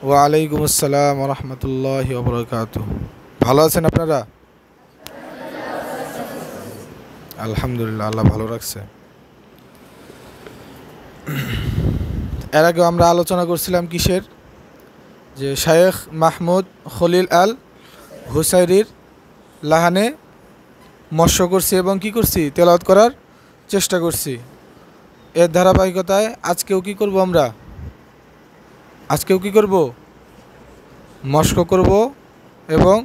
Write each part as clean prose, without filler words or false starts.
ওয়ালাইকুম আসসালাম ওয়া রাহমাতুল্লাহি ওয়া বারাকাতুহু। ভালো আছেন আপনারা? আলহামদুলিল্লাহ, আল্লাহ ভালো রাখছে। এর আগে আমরা আলোচনা করছিলাম কিসের, যে শায়েখ মাহমুদ খলিল আল হুসাইরির লাহানে মস্য করছি এবং কি করছি, তেলাওয়াত করার চেষ্টা করছি। এর ধারাবাহিকতায় আজকেও কি করব, আমরা আজকেও কি করব, মস্ক করব এবং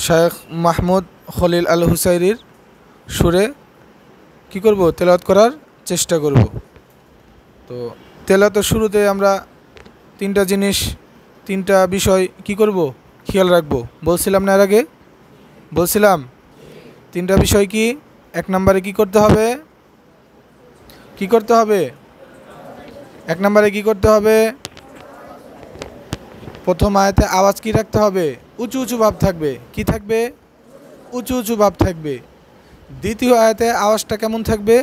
শায়েখ মাহমুদ খলিল আল হুসাইরির সুরে কি করব, তেলাওয়াত করার চেষ্টা করব। তো তেলাওয়াতের শুরুতে আমরা তিনটা বিষয় কি করব, খেয়াল রাখব। বলছিলাম না এর আগে, বলছিলাম তিনটা বিষয় কি। এক নম্বরে কি করতে হবে, এক নম্বরে কি করতে হবে, প্রথম আয়াতে আওয়াজ কি রাখতে হবে, উঁচু উঁচু ভাব থাকবে। কি থাকবে? উঁচু উঁচু ভাব থাকবে। দ্বিতীয় আয়াতে আওয়াজটা কেমন থাকবে,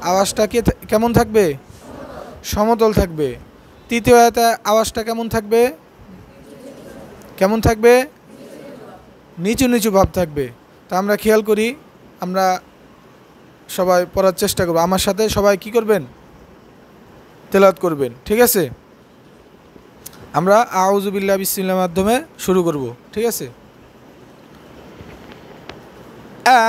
আওয়াজটা কেমন থাকবে, সমতল থাকবে। তৃতীয় আয়াতে আওয়াজটা কেমন থাকবে, নিচু নিচু ভাব থাকবে। তা আমরা খেয়াল করি, আমরা সবাই পড়ার চেষ্টা করব। আমার সাথে সবাই কি করবেন, তেলাওয়াত করবেন, ঠিক আছে? আমরা আউযু বিল্লাহি বিসমিল্লাহর মাধ্যমে শুরু করব, ঠিক আছে?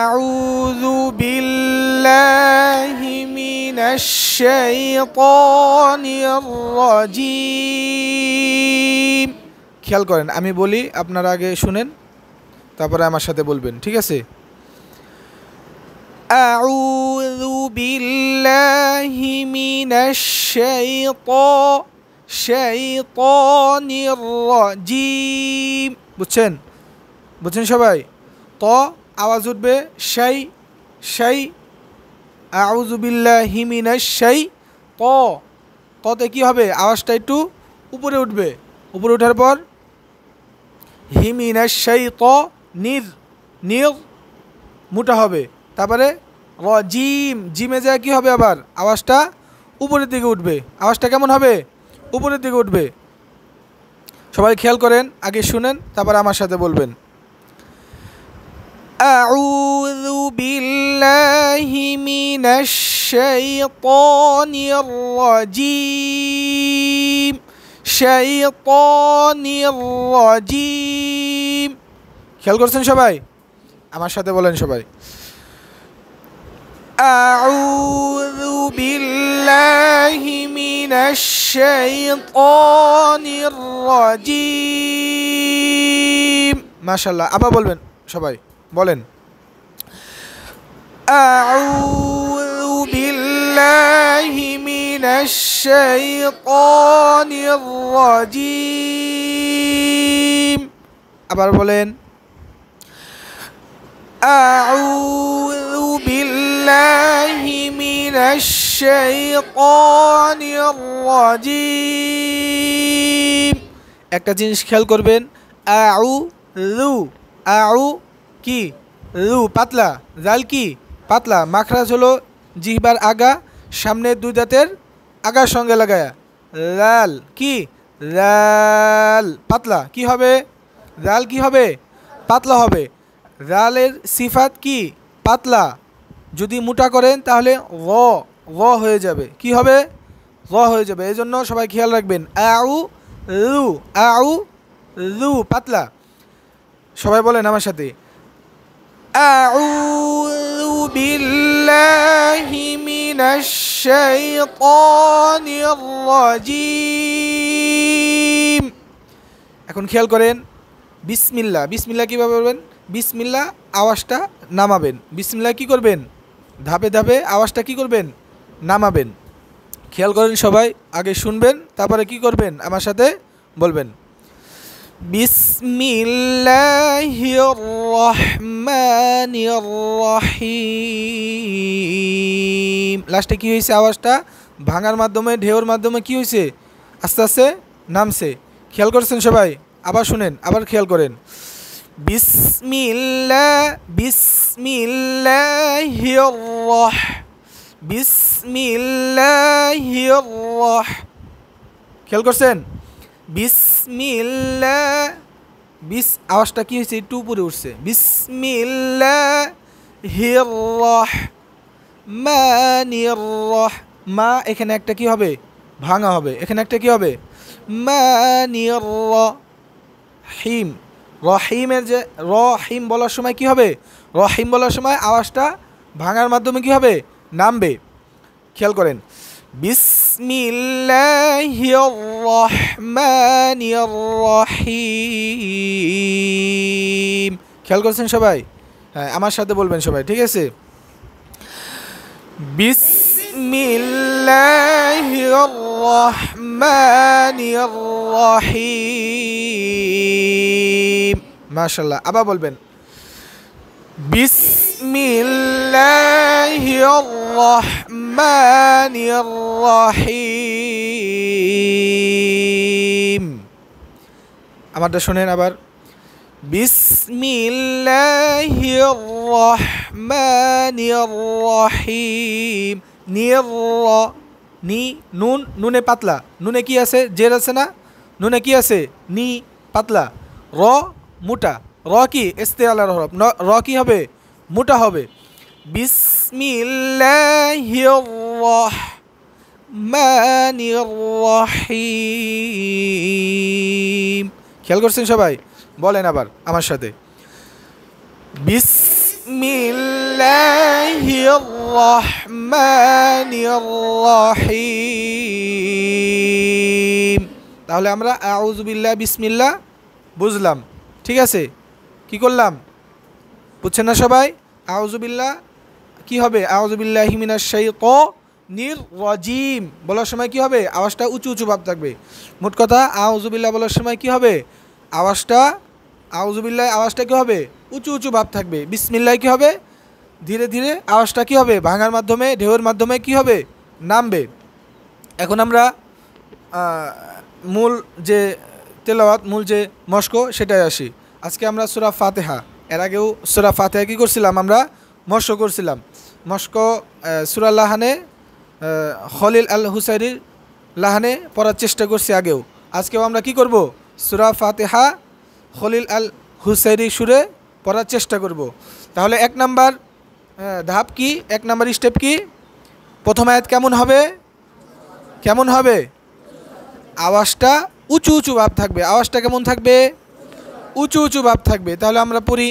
আউযু বিল্লাহি মিনাশ শাইতানির রাজিম। খেয়াল করেন, আমি বলি, আপনারা আগে শুনেন, তারপরে আমার সাথে বলবেন, ঠিক আছে? আউযু বিল্লাহি মিনাশ শাইতানির রাজিম। বুঝছেন সবাই? ত আওয়াজ উঠবে শাই। আউযু বিল্লাহি মিনাশ ততে কি হবে, আওয়াজটা একটু উপরে উঠবে। উপরে ওঠার পর হি মিনাশ শাইতানির মোটা হবে। তারপরে রাজিম, জিমে যায় কি হবে, আবার আওয়াজটা উপরের দিকে উঠবে। আওয়াজটা কেমন হবে, উপরের দিকে উঠবে। সবাই খেয়াল করেন, আগে শুনেন, তারপর আমার সাথে বলবেন। আউযু বিল্লাহি মিনাশ শাইতানির রাজিম। খেয়াল করছেন সবাই? আমার সাথে বলেন সবাই। আউযু বিল্লাহি মিনাশ শাইতানির রাজিম। মাশাআল্লাহ। আবার বলবেন সবাই, বলেন। আউযু বিল্লাহি মিনাশ শাইতানির রাজিম। আবার বলেন। আউযু বিল্লাহি মিনাশ শাইতানির রাজিম। একটা জিনিস খেয়াল করবেন, আউ কি, রু পাতলা, জাল কি পাতলা। মাখরাজ হলো জিহ্বার আগা, সামনে দুই দাঁতের আগার সঙ্গে লাগায়া। লাল কি, লাল পাতলা। কি হবে, জাল কি হবে, পাতলা হবে। জালের সিফাত কি, পাতলা। যদি মোটা করেন তাহলে র হয়ে যাবে। কি হবে, র হয়ে যাবে। এই জন্য সবাই খেয়াল রাখবেন, আউ রু পাতলা। সবাই বলেন আমার সাথে। আউযু বিল্লাহি মিনাশ শাইতানির রাজিম। এখন খেয়াল করেন, বিসমিল্লাহ কিভাবে বলবেন। বিসমিল্লাহ আওয়াজটা নামাবেন। বিসমিল্লাহ কি করবেন, ধাপে ধাপে আওয়াজটা কি করবেন, নামাবেন। খেয়াল করেন সবাই, আগে শুনবেন, তারপরে কি করবেন, আমার সাথে বলবেন। বিসমিল্লাহির রহমানির রহিম। লাস্টে কি হয়েছে, আওয়াজটা ভাঙার মাধ্যমে, ঢেউর মাধ্যমে কি হয়েছে, আস্তে আস্তে নামছে। খেয়াল করছেন সবাই? আবার শুনেন, আবার খেয়াল করেন। বিসমিল্লাহির খেয়াল করছেন বিসমিল্লাহ আওয়াজটা কি হয়েছে একটু উপরে উঠছে বিসমিল্লাহির মা এখানে একটা কি হবে ভাঙা হবে এখানে একটা কি হবে মানির রহিম রহিমের যে রহিম বলার সময় কি হবে রহিম বলার সময় আওয়াজটা ভাঙার মাধ্যমে কি হবে নামবে খেয়াল করেন বিসমিল্লাহির রহমানির রহিম খেয়াল করছেন সবাই হ্যাঁ আমার সাথে বলবেন সবাই ঠিক আছে বিসমিল্লাহির রহমানির রহিম মাশাআল্লাহ আবার বলবেন বিসমিল্লাহির রহমানির রহিম আমারটা শুনেন আবার বিসমিল্লাহির রহমানির রহিম নুন নুনে পাতলা নুনে কি আছে জের আছে না নুনে কি আছে নি পাতলা র মোটা র কি ইস্তেআলার হরফ র কি হবে মোটা হবে বিসমিল্লাহির রহমানির রহিম খেয়াল করছেন সবাই বলেন আবার আমার সাথে বিসমিল্লাহির রহমানির রহিম তাহলে আমরা আউযু বিল্লাহ বিসমিল্লাহ বুঝলাম ঠিক আছে কি করলাম বুঝছেন না সবাই আউযু বিল্লাহ কি হবে আউযু বিল্লাহি মিনাশ শাইতানির রাজিম বলার সময় কি হবে আওয়াজটা উঁচু উঁচু ভাব থাকবে মোট কথা আউযু বিল্লাহ বলার সময় কি হবে আওয়াজটা আউযু বিল্লাহ আওয়াজটা কি হবে উঁচু উঁচু ভাব থাকবে বিসমিল্লাহ কি হবে ধীরে ধীরে আওয়াজটা কি হবে ভাঙার মাধ্যমে ঢেউয়ের মাধ্যমে কি হবে নামবে এখন আমরা মূল যে তেলাওয়াত মূল যে মস্ক সেটাই আসি আজকে আমরা সূরা ফাতিহা এর আগেও সূরা ফাতিহা কি করছিলাম আমরা মস্ক করছিলাম মস্ক সূরা লাহানে খলিল আল হুসাইরির লাহানে পড়ার চেষ্টা করছি আগেও আজকেও আমরা কি করব সূরা ফাতিহা খলিল আল হুসাইরি সুরে পড়ার চেষ্টা করব তাহলে এক নাম্বার ধাপ কি এক নাম্বার স্টেপ কি প্রথম আয়াত কেমন হবে আওয়াজটা উঁচু উঁচু ভাব থাকবে আওয়াজটা কেমন থাকবে উঁচু উঁচু ভাব থাকবে তাহলে আমরা পড়ি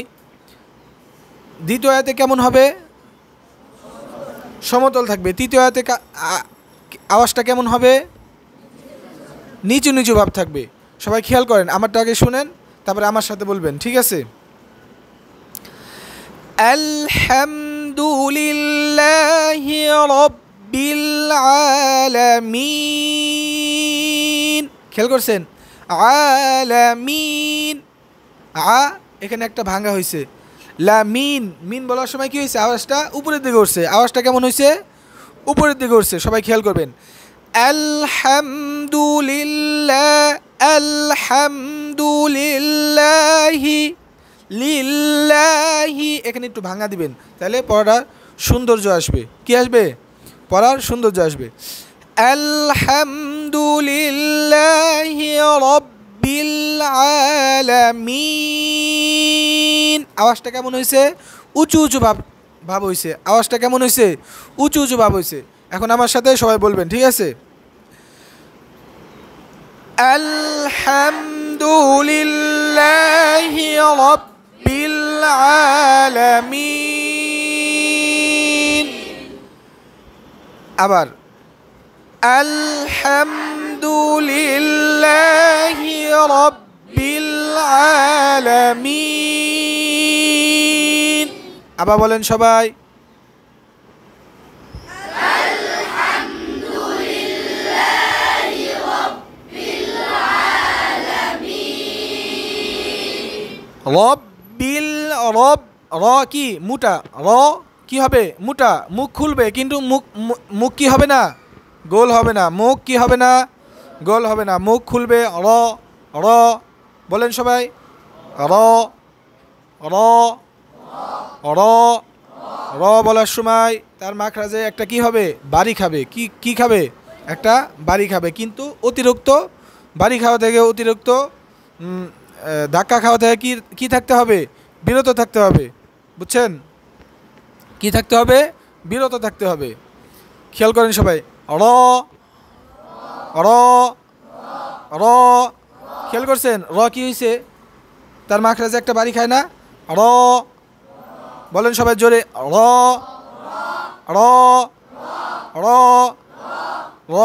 দ্বিতীয় আয়াতে কেমন হবে সমতল থাকবে তৃতীয় আয়াতে আওয়াজটা কেমন হবে নিচু নিচু ভাব থাকবে সবাই খেয়াল করেন আমারটা আগে শুনেন তারপরে আমার সাথে বলবেন ঠিক আছে আলহামদুলিল্লাহি রাব্বিল আলামিন খেয়াল করছেন আলামিন এখানে একটা ভাঙা হয়েছে লামিন মিন বলার সময় কি হয়েছে আওয়াজটা উপরের দিকে উঠছে আওয়াজটা কেমন হয়েছে উপরের দিকে উঠছে সবাই খেয়াল করবেন আলহামদুলিল্লাহি লিল্লাহি এখানে একটু ভাঙা দিবেন তাহলে পড়ার সৌন্দর্য আসবে কি আসবে পড়ার সৌন্দর্য আসবে আলহামদুলিল্লাহি রাব্বিল আলামিন আওয়াজটা কেমন হয়েছে উঁচু উঁচু ভাব হয়েছে আওয়াজটা কেমন হয়েছে উঁচু উঁচু ভাব হয়েছে এখন আমার সাথে সবাই বলবেন ঠিক আছে আলহামদুলিল্লাহি রাব্বিল আলামিন আবার আলহামদুলিল্লাহি রাব্বিল আলামিন আবার বলেন সবাই আলহামদুলিল্লাহি রাব্বিল আলামিন রাব্বিল র কি মোটা র কি হবে মোটা মুখ খুলবে কিন্তু মুখ কি হবে না গোল হবে না মুখ কি হবে না গোল হবে না মুখ খুলবে র র বলেন সবাই র র র র বলার সময় তার মাখরাজে একটা কি হবে, বাড়ি খাবে। কি খাবে, একটা বাড়ি খাবে। কিন্তু অতিরিক্ত বাড়ি খাওয়া থেকে, অতিরিক্ত ধাক্কা খাওয়া থেকে কি থাকতে হবে, বিরত থাকতে হবে। বুঝছেন, কি থাকতে হবে, বিরত থাকতে হবে। খেয়াল করেন সবাই, র র র, খেয়াল করছেন র কি হয়েছে, তার মাখরাজে একটা বাড়ি খায় না, র। বলেন সবাই জোরে, র র র র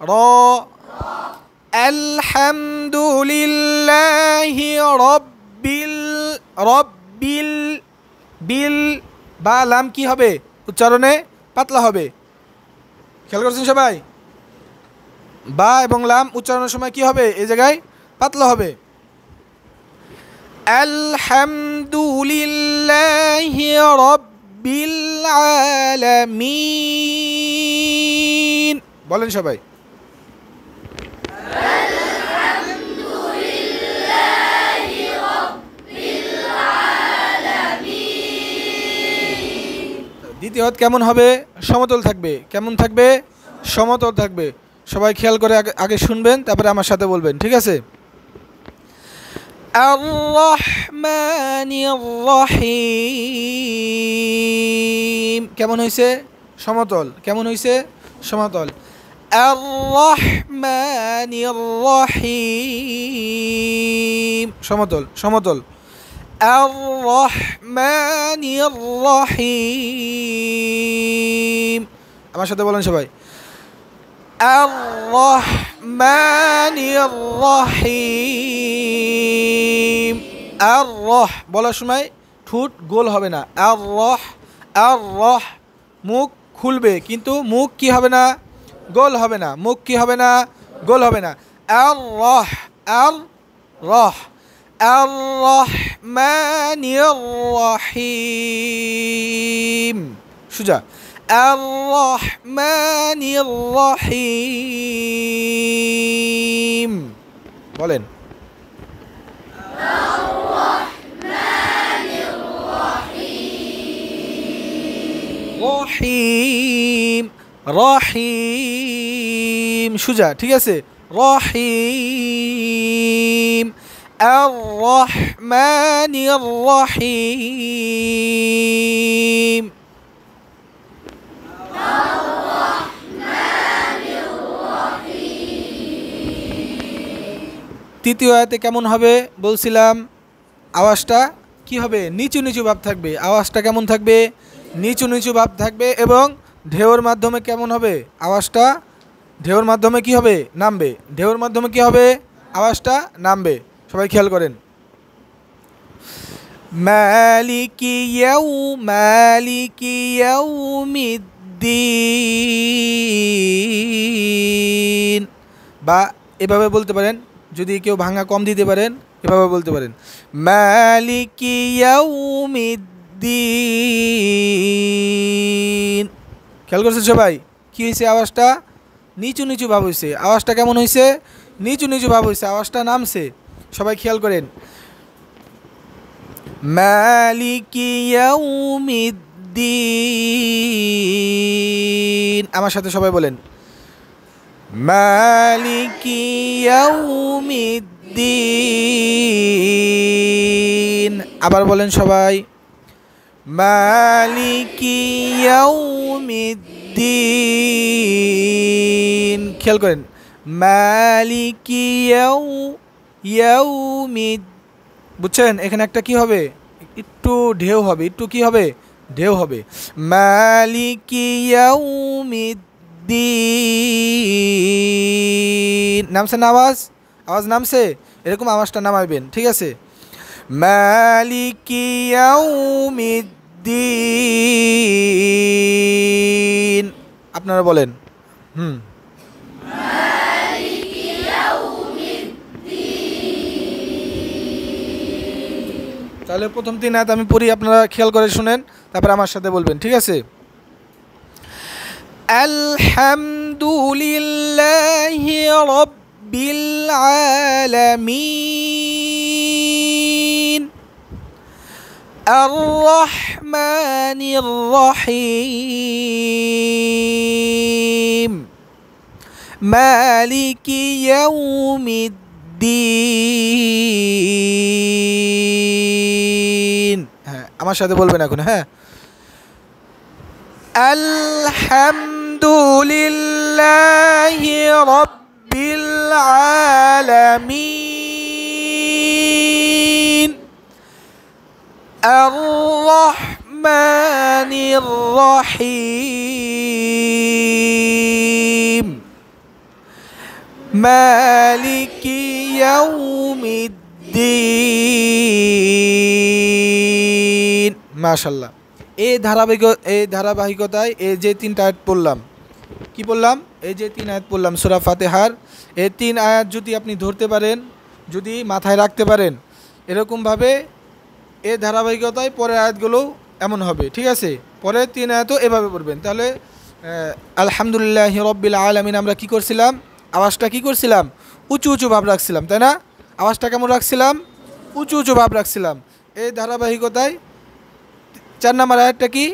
র। আলহামদুলিল্লাহি রব্বিল বিল বা লাম কি হবে, উচ্চারণে পাতলা হবে। খেয়াল করছেন সবাই, বা এবং লাম উচ্চারণের সময় কি হবে, এই জায়গায় পাতলা হবে। আলহামদুলিল্লাহি রব্বিল আলামিন। বলেন সবাই, আলহামদুলিল্লাহি রব্বিল আলামিন। দ্বিতীয় হাত কেমন হবে, সমতল থাকবে। কেমন থাকবে, সমতল থাকবে। সবাই খেয়াল করে আগে শুনবেন, তারপরে আমার সাথে বলবেন, ঠিক আছে। আর-রহমানির রহিম কেমন হয়েছে, সমতল। কেমন হয়েছে, সমতল। আর-রহমানির রহিম সমতল, সমতল। আর-রহমানির রহিম, আমার সাথে বলেন সবাই, আর-রহমানির রহিম। আর-রহ বলার সময় ঠোঁট গোল হবে না, আর-রহ মুখ খুলবে, কিন্তু মুখ কি হবে না, গোল হবে না। মুখ কি হবে না, গোল হবে না। আর-রহ আর-রহমানির রহিম, সুজা। আর-রহমানির রহিম, বলেন। আর-রহমানির রহিম, রহিম সুজা, ঠিক আছে। রহিম। আর-রহমানির রহিম। তৃতীয় আয়াতে কেমন হবে বলছিলাম, আওয়াজটা কি হবে, নিচু নিচু ভাব থাকবে। আওয়াজটা কেমন থাকবে, নিচু নিচু ভাব থাকবে। এবং ঢেউর মাধ্যমে কেমন হবে, আওয়াজটা ঢেউর মাধ্যমে কি হবে, নামবে। ঢেউর মাধ্যমে কি হবে, আওয়াজটা নামবে। সবাই খেয়াল করেন। মালিকি ইয়াউমিদ্দিন, বা এভাবে বলতে পারেন, যদি কেউ ভাঙা কম দিতে পারেন এভাবে বলতে পারেন, মালিকি ইয়াউমিদ্দিন। খেয়াল করছেন সবাই, কি হয়েছে, আওয়াজটা নিচু নিচু ভাব হয়েছে। আওয়াজটা কেমন হয়েছে, নিচু নিচু ভাব হয়েছে, আওয়াজটা নামছে। সবাই খেয়াল করেন। মালিকি ইয়াউমিদ্দিন, আমার সাথে সবাই বলেন, মালিকি ইয়াউমিদ্দিন। আবার বলেন সবাই, মালিকি ইয়াউমিদ্দিন। খেয়াল করেন, মালিকি ইয়াউমিদ্দিন। বুঝছেন, এখানে একটা কি হবে, একটু ঢেউ হবে, একটু কি হবে, ঢেউ হবে। মালিকি ইয়াউমিদ্দিন, নামছে না আওয়াজ, আওয়াজ নামছে, এরকম আওয়াজটা নামাইবেন, ঠিক আছে। মালিকি ইয়াউমিদ্দিন, আপনারা বলেন। তাহলে প্রথম 3 আয়াত আমি পড়ি, আপনারা খেয়াল করে শুনেন, তারপর আমার সাথে বলবেন, ঠিক আছে। আলহামদুলিল্লাহি রাব্বিল আলামিন। আর-রহমানির রহিম মালিকি ইয়াউমিদ্দিন। হ্যাঁ, আমার সাথে বলবেন এখন। হ্যাঁ, আলহামদুলিল্লাহি রাব্বিল আলামিন আর-রহমানির রহিম মালিকি ইয়াউমিদ্দিন। মাশাআল্লাহ। এই ধারাবাহিকতায় এই যে 3টা আয়াত পড়লাম, কি বললাম, এই যে 3 আয়াত পড়লাম সূরা ফাতিহার, এই 3 আয়াত যদি আপনি ধরতে পারেন, যদি মাথায় রাখতে পারেন, এরকমভাবে এই ধারাবাহিকতায় পরের আয়াতগুলো এমন হবে। ঠিক আছে, পরের 3 আয়াতও এভাবে পড়বেন। তাহলে আলহামদুলিল্লাহি রাব্বিল আলামিন আমরা কি করছিলাম, আওয়াজটা কি করছিলাম, উঁচু উঁচু ভাব রাখছিলাম, তাই না? আওয়াজটা কেমন রাখছিলাম, উঁচু উঁচু ভাব রাখছিলাম। এই ধারাবাহিকতায় 4 নম্বর আয়াতটা কি,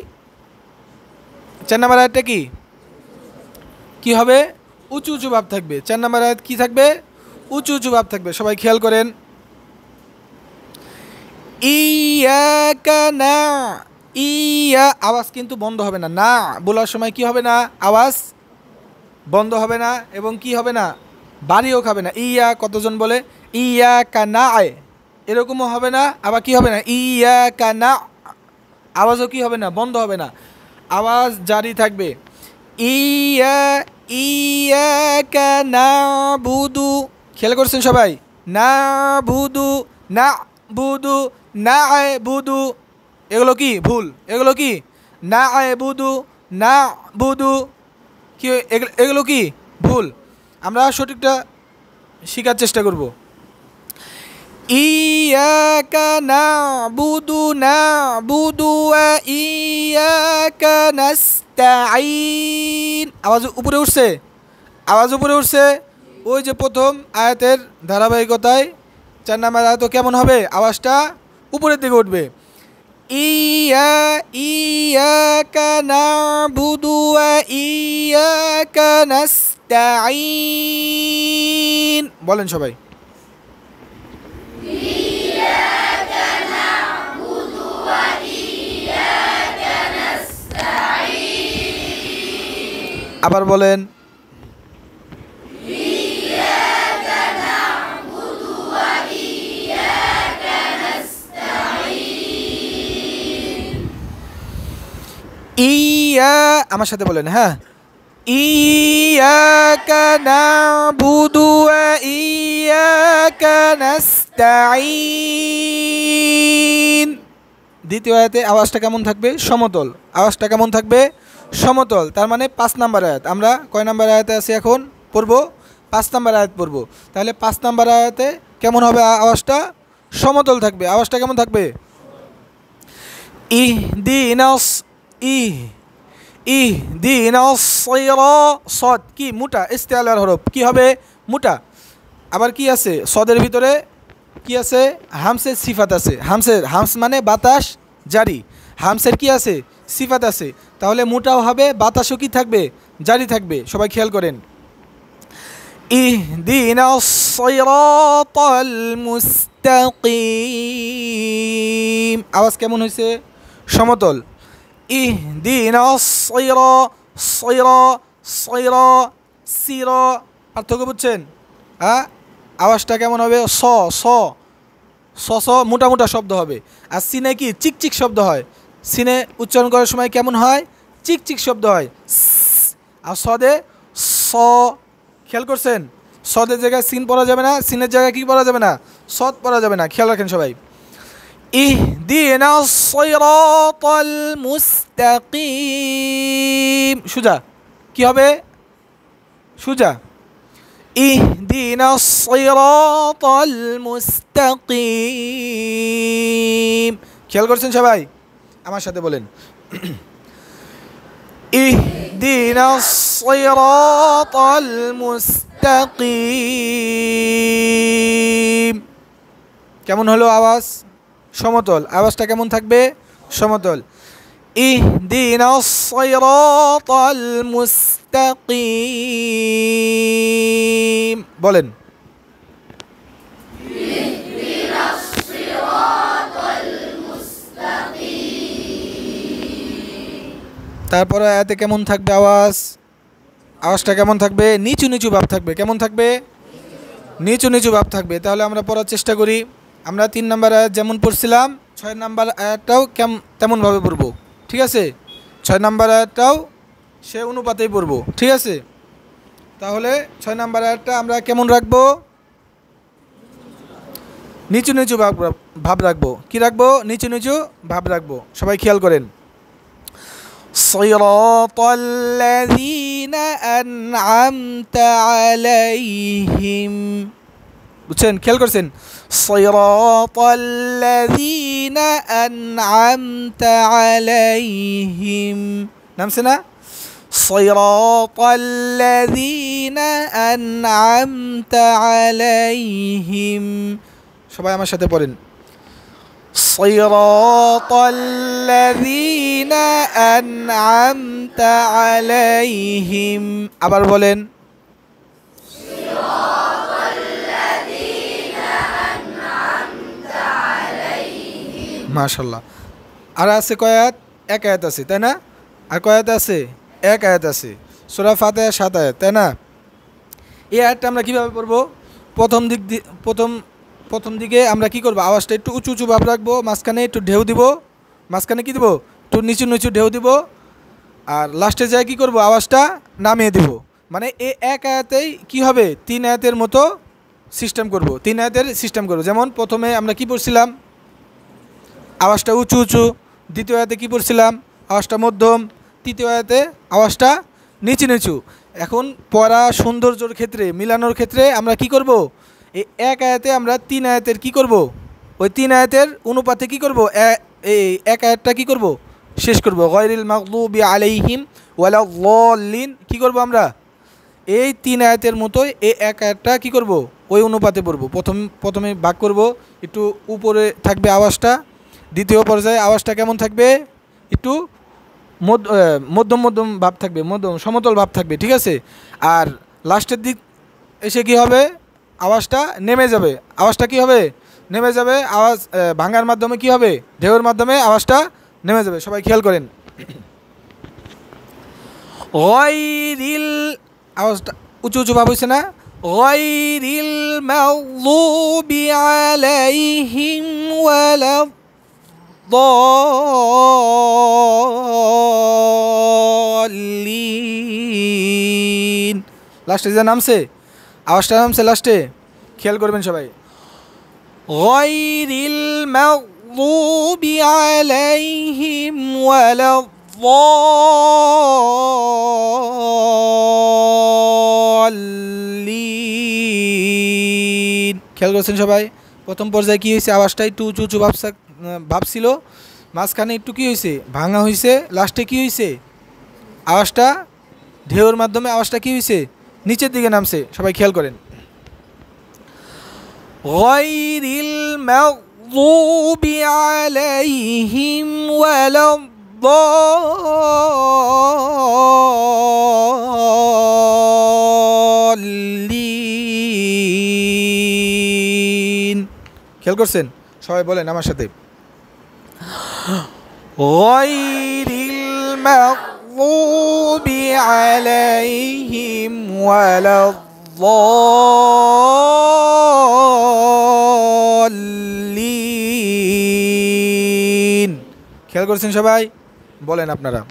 4 নম্বর আয়াতটা কি কি হবে, উঁচু উঁচু ভাব থাকবে। 4 নম্বর আয়াত কি থাকবে, উঁচু উঁচু ভাব থাকবে। সবাই খেয়াল করেন। ইয়াকা না, ইয়া আওয়াজ কিন্তু বন্ধ হবে না, না বলার সময় কি হবে না, আওয়াজ বন্ধ হবে না এবং কি হবে না, বাড়িও খাবে না। ইয়া কতজন বলে ইয়াকা না, এরকমও হবে না। আবার কি হবে না, ইয়াকা না, আওয়াজও কি হবে না, বন্ধ হবে না, আওয়াজ জারি থাকবে। ইয়াকা নাবুদু, খেয়াল করছেন সবাই, নাবুদু, নাবুদু, নাবুদু, এগুলো কি ভুল, এগুলো কি নাবুদু, নাবুদু, কি এগুলো কি ভুল। আমরা সঠিকটা শেখার চেষ্টা করব। ইয়াকা নাবুদু নাবুদু ওয়া ইয়াকা নাস্তাঈন। আওয়াজ উপরে উঠছে, আওয়াজ উপরে উঠছে। ওই যে প্রথম আয়াতের ধারাবাহিকতায় 4 নম্বর আয়াত কেমন হবে, আওয়াজটা উপরের দিকে উঠবে। ইয়াকা নাবুদু ওয়া ইয়াকা নাস্তাঈন। বলেন সবাই। আবার বলেন। ইয়া, আমার সাথে বলেন। হ্যাঁ, ইয়াকা নাবুদু ওয়া ইয়াকা নাস্তাঈন। দ্বিতীয় আয়াতে আওয়াজটা কেমন থাকবে, সমতল। আওয়াজটা কেমন থাকবে, সমতল। তার মানে 5 নম্বর আয়াত। আমরা কয় নম্বর আয়াতে আছি এখন, পড়ব 5 নম্বর আয়াত পড়ব। তাহলে 5 নম্বর আয়াতে কেমন হবে, আওয়াজটা সমতল থাকবে। আওয়াজটা কেমন থাকবে, ইহদিনাস, ইহদিনাস সিরাত, কি মোটা, ইস্তিআলার হরফ, কি হবে মোটা। আবার কি আছে সদের ভিতরে, কি আছে, হামসের সিফাত আছে। হামস মানে বাতাস জারি, হামসের কি আছে, সিফাত আছে। তাহলে মোটাও হবে, বাতাসও কি থাকবে, জারি থাকবে। সবাই খেয়াল করেন। ইহদিনাস সিরাতাল মুস্তাকিম। আওয়াজ কেমন হয়েছে, সমতল। ইহদিনাস সিরা, পার্থক্য বুঝছেন? হ্যাঁ, আওয়াজটা কেমন হবে, স স স স, মোটা মোটা শব্দ হবে। আর সিনে কি চিকচিক শব্দ হয়, সিনে উচ্চারণ করার সময় কেমন হয়, চিকচিক শব্দ হয়। আর সদে স, খেয়াল করছেন, সদের জায়গায় সিন পড়া যাবে না, সিনের জায়গায় কি পড়া যাবে না, সদ পড়া যাবে না। খেয়াল রাখেন সবাই। ইহদিনাস সিরাতাল মুস্তাকিম, সুজা, কি হবে, সুজা। ইহদিনাস সিরাতাল মুস্তাকিম। খেয়াল করছেন সবাই, আমার সাথে বলেন। ইহদিনাস সিরাতাল মুস্তাকিম। কেমন হলো আওয়াজ, সমতল। আওয়াজটা কেমন থাকবে? সমতল। ইহদিনাস সিরাতাল মুস্তাকিম বলেন। ইহদিনাস সিরাতাল মুস্তাকিম। তারপরে আয়াতে কেমন থাকবে আওয়াজ? আওয়াজটা কেমন থাকবে? নিচু নিচু ভাব থাকবে। কেমন থাকবে? নিচু নিচু ভাব থাকবে। তাহলে আমরা পড়ার চেষ্টা করি। আমরা 3 নম্বর আয়াত যেমন পড়ছিলাম 6 নম্বর আয়াতটাও তেমনভাবে পড়ব। ঠিক আছে? 6 নম্বর আয়াতটাও সে অনুপাতেই পড়ব। ঠিক আছে? তাহলে 6 নম্বর আয়াতটা আমরা কেমন রাখবো? নিচু নিচু ভাব রাখবো। কি রাখবো? নিচু নিচু ভাব রাখবো। সবাই খেয়াল করেন। সিরাতাল্লাযীনা আন'আমতা আলাইহিম। বুঝছেন? খেয়াল করছেন? সিরাতাল্লাযীনা আন'আমতা আলাইহিম। নামছে না? সিরাতাল্লাযীনা আন'আমতা আলাইহিম। সবাই আমার সাথে পড়েন। সিরাতাল্লাযীনা আন'আমতা আলাইহিম। আবার বলেন। সিরাতাল্লাযীনা আন'আমতা আলাইহিম। মাশাআল্লাহ। আর আছে কয় আয়াত? এক আয়াত আছে, তাই না? আর কয় আয়াত আছে? এক আয়াত আছে। সূরা ফাতিহা 7 আয়াত, তাই না? এই আয়াতটা আমরা কিভাবে পড়ব? প্রথম দিকে আমরা কি করব? আওয়াজটা একটু উঁচু উঁচু ভাব রাখবো, মাঝখানে একটু ঢেউ দিব, মাঝখানে কি দিব? একটু নিচু নিচু ঢেউ দিব, আর লাস্টে যায় কি করব? আওয়াজটা নামিয়ে দিব। মানে এই এক আয়াতেই কি হবে? 3 আয়াতের মতো সিস্টেম করব। 3 আয়াতের সিস্টেম করব। যেমন প্রথমে আমরা কি পড়ছিলাম? আওয়াজটা উঁচু উঁচু। দ্বিতীয় আয়াতে কি পড়ছিলাম? আওয়াজটা মধ্যম। তৃতীয় আয়াতে আওয়াজটা নিচু নিচু। এখন পড়া সৌন্দর্যর ক্ষেত্রে, মিলানোর ক্ষেত্রে আমরা কি করব? এই এক আয়াতে আমরা 3 আয়াতের কি করব? ওই 3 আয়াতের অনুপাতে কি করব? এই এক আয়াতটা কি করব? শেষ করব। গায়রিল মাগদুবি আলাইহিম ওয়ালাদ-দাল্লিন। কি করব আমরা? এই 3 আয়াতের মতোই এই এক আয়াতটা কি করব? ওই অনুপাতে পড়ব। প্রথমে ভাগ করব, একটু উপরে থাকবে আওয়াজটা। দ্বিতীয় পর্যায়ে আওয়াজটা কেমন থাকবে? একটু মধ্যম মধ্যম ভাব থাকবে, মধ্যম সমতল ভাব থাকবে। ঠিক আছে? আর লাস্টের দিক এসে কি হবে? আওয়াজটা নেমে যাবে। আওয়াজটা কি হবে? নেমে যাবে। আওয়াজ ভাঙার মাধ্যমে কি হবে? ঢেউয়ের মাধ্যমে আওয়াজটা নেমে যাবে। সবাই খেয়াল করেন। গায়রিল, আওয়াজটা উঁচু উঁচু ভাব হইছে না? গায়রিল মাগদুবি আলাইহিম ওয়ালাদ-দাল্লিন। লাস্টে যে নামছে, আওয়াজটা নামছে লাস্টে, খেয়াল করবেন সবাই। গায়রিল মাগদুবি আলাইহিম ওয়ালাদ-দাল্লিন। খেয়াল করছেন সবাই? প্রথম পর্যায়ে কি হয়েছে? আওয়াজটা একটু উঁচু উঁচু ভাবছিল, মাঝখানে একটু কি হয়েছে? ভাঙা হয়েছে। লাস্টে কি হয়েছে? আওয়াজটা ঢেউর মাধ্যমে আওয়াজটা কি হয়েছে? নিচের দিকে নামছে। সবাই খেয়াল করেন। গায়রিল মাগদুবি আলাইহিম ওয়ালাদ-দাল্লিন। খেয়াল করছেন? সবাই বলেন আমার সাথে। গায়রিল মাগদুবি আলাইহিম ওয়ালাদ-দাল্লিন। খেয়াল করছেন সবাই? বলেন আপনারা।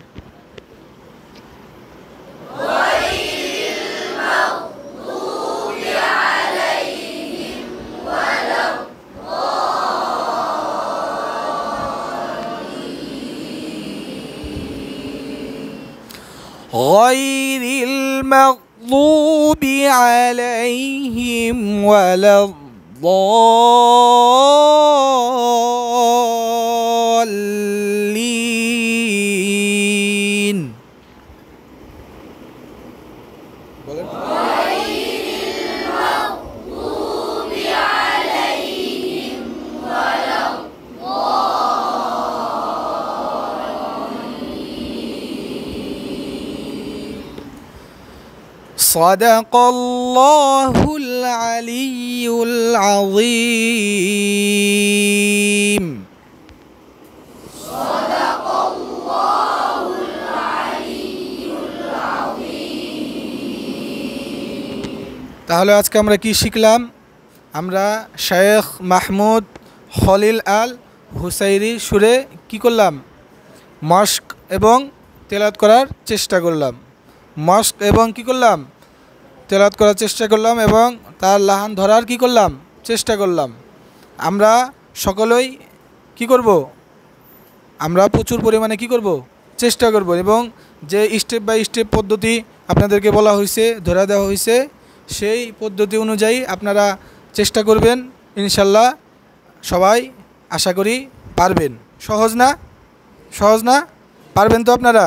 غير المغضوب عليهم ولا الضالين. সাদাকাল্লাহুল আলিয়্যুল আযীম। তাহলে আজকে আমরা কি শিখলাম? আমরা শায়েখ মাহমুদ খলিল আল হুসাইরি সুরে কি করলাম? মশক এবং তেলাওয়াত করার চেষ্টা করলাম। মশক এবং কি করলাম? তেলাওয়াত করার চেষ্টা করলাম এবং তার লাহান ধরার কি করলাম? চেষ্টা করলাম। আমরা সকলেই কি করব? আমরা প্রচুর পরিমাণে কি করব? চেষ্টা করব এবং যে স্টেপ বাই স্টেপ পদ্ধতি আপনাদেরকে বলা হয়েছে, ধরে দেওয়া হয়েছে, সেই পদ্ধতি অনুযায়ী আপনারা চেষ্টা করবেন। ইনশাল্লাহ সবাই আশা করি পারবেন। সহজ না? সহজ না? পারবেন তো আপনারা?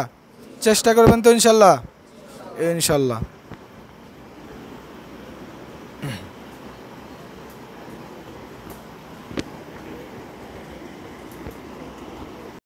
চেষ্টা করবেন তো ইনশাল্লাহ? ইনশাল্লাহ।